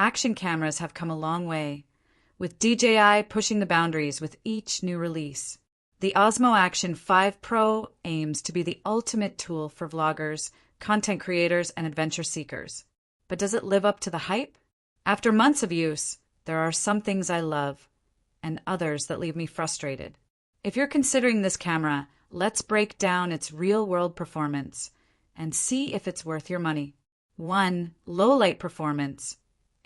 Action cameras have come a long way, with DJI pushing the boundaries with each new release. The Osmo Action 5 Pro aims to be the ultimate tool for vloggers, content creators, and adventure seekers. But does it live up to the hype? After months of use, there are some things I love, and others that leave me frustrated. If you're considering this camera, let's break down its real-world performance and see if it's worth your money. 1. Low light performance.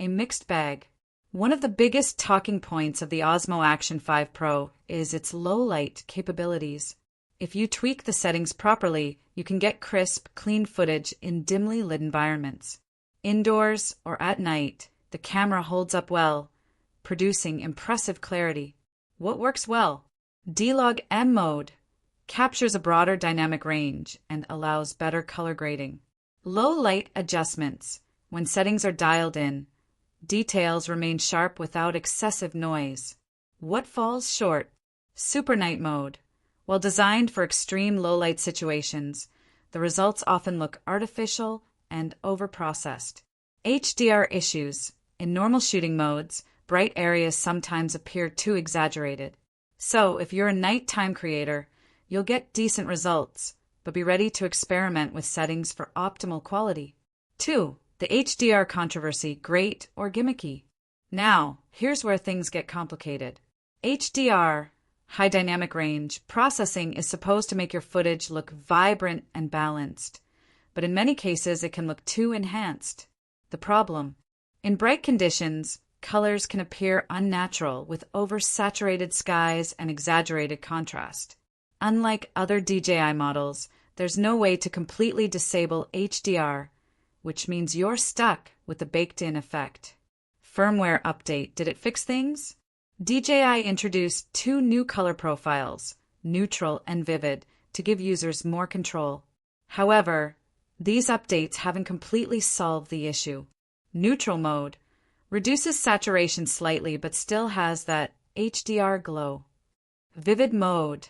A mixed bag. One of the biggest talking points of the Osmo Action 5 Pro is its low light capabilities. If you tweak the settings properly, you can get crisp, clean footage in dimly lit environments. Indoors or at night, the camera holds up well, producing impressive clarity. What works well? D-Log M mode captures a broader dynamic range and allows better color grading. Low light adjustments. When settings are dialed in, details remain sharp without excessive noise. What falls short? Super night mode. While designed for extreme low light situations, the results often look artificial and overprocessed. HDR issues. In normal shooting modes, bright areas sometimes appear too exaggerated. So, if you're a nighttime creator, you'll get decent results, but be ready to experiment with settings for optimal quality. 2. The HDR controversy, great or gimmicky? Now, here's where things get complicated. HDR, high dynamic range, processing is supposed to make your footage look vibrant and balanced, but in many cases it can look too enhanced. The problem? In bright conditions, colors can appear unnatural with oversaturated skies and exaggerated contrast. Unlike other DJI models, there's no way to completely disable HDR, which means you're stuck with the baked-in effect. Firmware update. Did it fix things? DJI introduced 2 new color profiles, neutral and vivid, to give users more control. However, these updates haven't completely solved the issue. Neutral mode reduces saturation slightly but still has that HDR glow. Vivid mode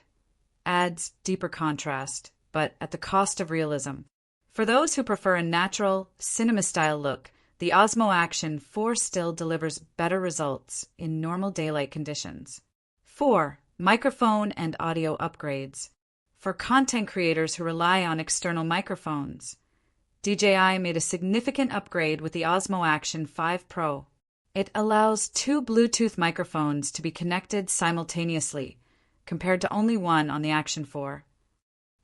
adds deeper contrast, but at the cost of realism. For those who prefer a natural, cinema-style look, the Osmo Action 4 still delivers better results in normal daylight conditions. 4. Microphone and audio upgrades. For content creators who rely on external microphones, DJI made a significant upgrade with the Osmo Action 5 Pro. It allows 2 Bluetooth microphones to be connected simultaneously, compared to only one on the Action 4.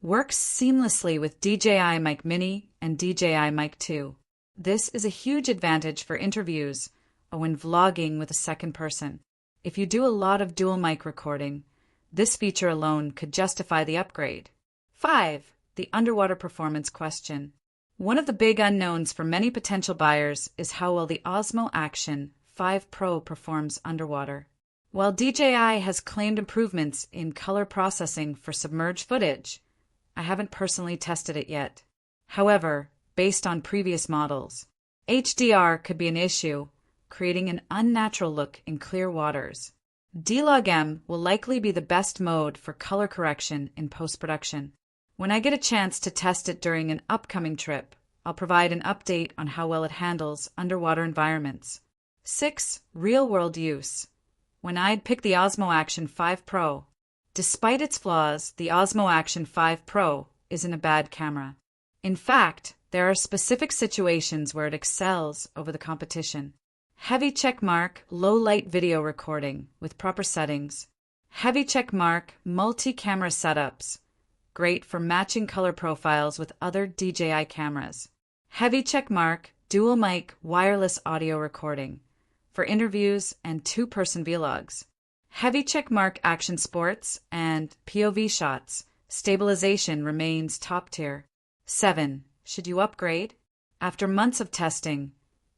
Works seamlessly with DJI Mic Mini and DJI Mic 2. This is a huge advantage for interviews or when vlogging with a second person. If you do a lot of dual mic recording, this feature alone could justify the upgrade. 5. The underwater performance question. One of the big unknowns for many potential buyers is how well the Osmo Action 5 Pro performs underwater. While DJI has claimed improvements in color processing for submerged footage, I haven't personally tested it yet. However, based on previous models, HDR could be an issue, creating an unnatural look in clear waters. D-Log M will likely be the best mode for color correction in post-production. When I get a chance to test it during an upcoming trip, I'll provide an update on how well it handles underwater environments. 6. Real-world use. When I'd pick the Osmo Action 5 Pro, despite its flaws, the Osmo Action 5 Pro isn't a bad camera. In fact, there are specific situations where it excels over the competition. Heavy checkmark low-light video recording with proper settings. Heavy checkmark multi-camera setups. Great for matching color profiles with other DJI cameras. Heavy checkmark dual mic wireless audio recording for interviews and 2-person vlogs. Heavy checkmark action sports and POV shots. Stabilization remains top tier. 7. Should you upgrade? After months of testing,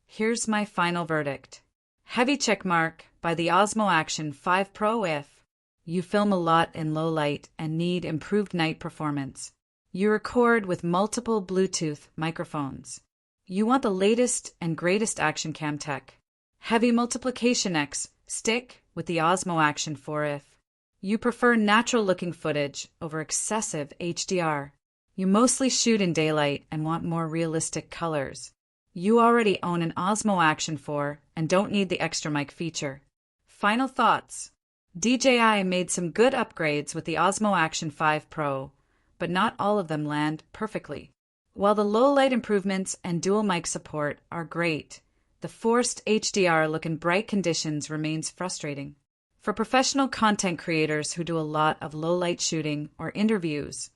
here's my final verdict. Heavy checkmark by the Osmo Action 5 Pro if you film a lot in low light and need improved night performance. You record with multiple Bluetooth microphones. You want the latest and greatest action cam tech. Heavy multiplication X stick with the Osmo Action 4 if you prefer natural-looking footage over excessive HDR. You mostly shoot in daylight and want more realistic colors. You already own an Osmo Action 4 and don't need the extra mic feature. Final thoughts. DJI made some good upgrades with the Osmo Action 5 Pro, but not all of them land perfectly. While the low light improvements and dual mic support are great, the forced HDR look in bright conditions remains frustrating. For professional content creators who do a lot of low light shooting or interviews,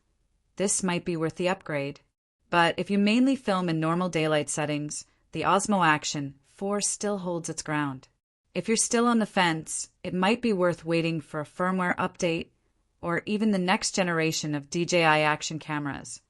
this might be worth the upgrade. But if you mainly film in normal daylight settings, the Osmo Action 4 still holds its ground. If you're still on the fence, it might be worth waiting for a firmware update or even the next generation of DJI action cameras.